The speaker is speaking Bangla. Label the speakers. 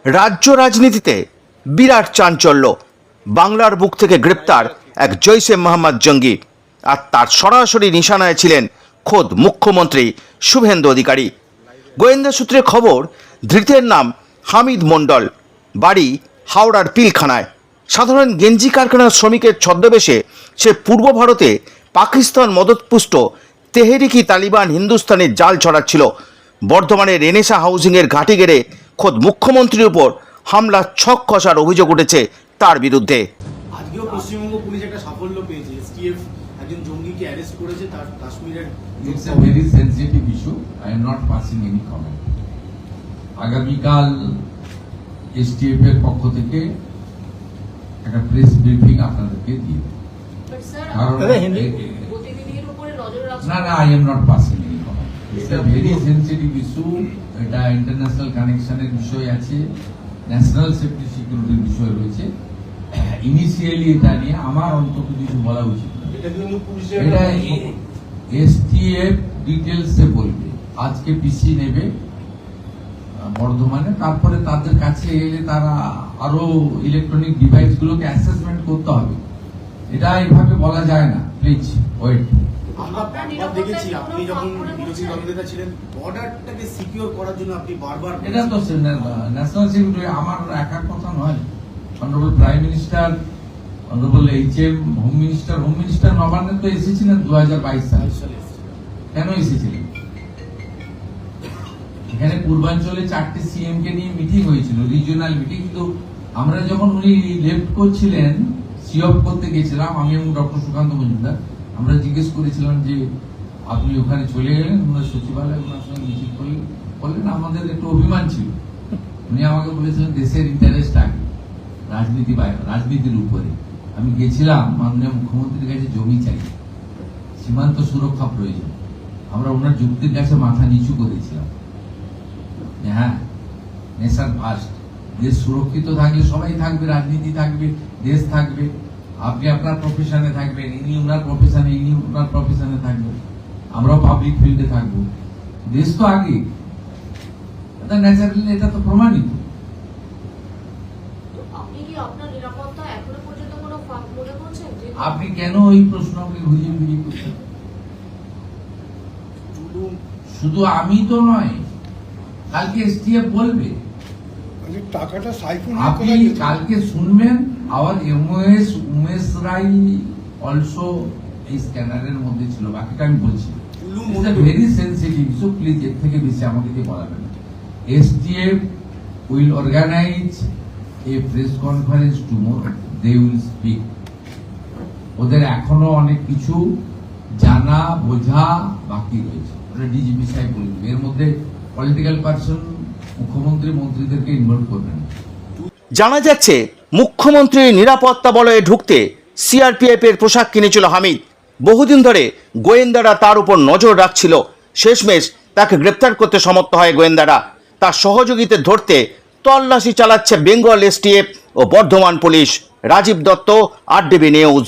Speaker 1: রাজ্য রাজনীতিতে বিরাট চাঞ্চল্য। বাংলার বুক থেকে গ্রেপ্তার এক জৈশে মোহাম্মদ জঙ্গি, আর তার সরাসরি নিশানায় ছিলেন খোদ মুখ্যমন্ত্রী শুভেন্দু অধিকারী। গোয়েন্দা সূত্রে খবর, ধৃতের নাম হামিদ মণ্ডল, বাড়ি হাওড়ার পিলখানায়। সাধারণ গেঞ্জি কারখানার শ্রমিকের ছদ্মবেশে সে পূর্ব ভারতে পাকিস্তান মদতপুষ্ট তেহরিকি তালিবান হিন্দুস্তানের জাল ছড়াচ্ছিল। বর্ধমানের রেনেসা হাউজিংয়ের ঘাঁটি গেড়ে খোদ মুখ্যমন্ত্রীর উপর হামলার ছক কষার অভিযোগ উঠেছে তার বিরুদ্ধে।
Speaker 2: আজকেও পশ্চিমবঙ্গ পুলিশ একটা সাফল্য পেয়েছে, এসটিএফ একজন জঙ্গিকে অ্যারেস্ট করেছে তার কাশ্মীরের।
Speaker 3: It's a very sensitive issue. I am not passing any comment. আগামীকাল এসটিএফ এর পক্ষ থেকে একটা প্রেস ব্রিফিং আপনাদেরকে দিয়ে দেব। না, I am not passing any comment. It's a very sensitive issue. এটা ইন্টারন্যাশনাল কানেকশনের বিষয় আছে, ন্যাশনাল সেফটি সিকিউরিটির বিষয় রয়েছে। ইনিশিয়ালি এটা নিয়ে আমার অন্তত কিছু বলা উচিত না। এটা এসটিএফ ডিটেলসে বলবে। আজকে পিসি নেবে বর্ধমানে, তারপরে তাদের কাছে এলে তারা আরো ইলেকট্রনিক ডিভাইস গুলোকে অ্যাসেসমেন্ট করতে হবে। এটা এইভাবে বলা যায় না, প্লিজ ওয়েট।
Speaker 2: আমরা দেখেছি আপনি যখন বিরোধী দলনেতা ছিলেন, বর্ডারটাকে সিকিউর করার জন্য আপনি বারবার,
Speaker 3: এটা তো ন্যাশনাল সিকিউরিটি আমার একার কথা নয়। Honourable prime minister, honourable HM, home minister নবান্নে তো এসেছিলেন 2022 সালে। কেন এসেছিলেন? এখানে পূর্বাঞ্চলে 4টে সিএম কে নিয়ে মিটিং হয়েছিল, রিজিওনাল মিটিং। কিন্তু আমরা যখন উনি লেফট করছিলেন, সিঅপ করতে গেছিলাম আমি এবং ডক্টর সুকান্ত মজুমদার, আমরা জিজ্ঞেস করেছিলাম যে আপনি ওখানে চলে গেলেন, ওনার সচিবালয় ওনার সঙ্গে মিটিং করলেন। আমাদের একটু অভিমান ছিল। উনি আমাকে বলেছিলেন দেশের ইন্টারেস্ট আগে, রাজনীতির উপরে। আমি গেছিলাম মাননীয় মুখ্যমন্ত্রীর কাছে জমি চাই, সীমান্ত সুরক্ষা প্রয়োজন। আমরা ওনার যুক্তির কাছে মাথা নিচু করেছিলাম। হ্যাঁ, নেশার ফার্স্ট, দেশ সুরক্ষিত থাকলে সবাই থাকবে, রাজনীতি থাকবে, দেশ থাকবে। আপনি আপনার প্রফেশনে থাকবেন, ইনি ওনার প্রফেশনে, ইনি ওনার প্রফেশনে থাকবেন, আমরাও পাবলিক ফিল্ডে থাকবো। দেশ তো আগে, এটা ন্যাচারালি, এটা তো প্রমাণিত। আপনি কেন ওই প্রশ্নকে ঘুরিয়ে ঘুরিয়ে করছেন? শুধু আমি তো নয়, কালকে এসটিএফ বলবে। আপনি কালকে শুনবেন, আওয়ার এমওএস উমেশ রাই অলসো এই স্ক্যানারের মধ্যে ছিল। বাকিটা আমি বলছি, ভেরি সেন্সিটিভ ইস্যু, প্লিজ এর থেকে বেশি আমাকে দিয়ে বলাবেন না। STF will organize a press conference tomorrow, they will speak. ওদের এখনো অনেক কিছু জানা বোঝা বাকি রয়েছে, ওটা ডিজিপি সাহেব বলবেন। এর মধ্যে পলিটিক্যাল পার্সন, মুখ্যমন্ত্রী, মন্ত্রীদেরকে ইনভলভ করবেন।
Speaker 1: জানা যাচ্ছে মুখ্যমন্ত্রীর নিরাপত্তা বলয়ে ঢুকতে সিআরপিএফ এর পোশাক কিনেছিল হামিদ। বহুদিন ধরে গোয়েন্দারা তার উপর নজর রাখছিল। শেষমেশ তাকে গ্রেপ্তার করতে সমর্থ হয় গোয়েন্দারা। তার সহযোগীদের ধরতে তল্লাশি চালাচ্ছে বেঙ্গল এসটিএফ ও Bardhaman police. Rajib Dutta, RDB news.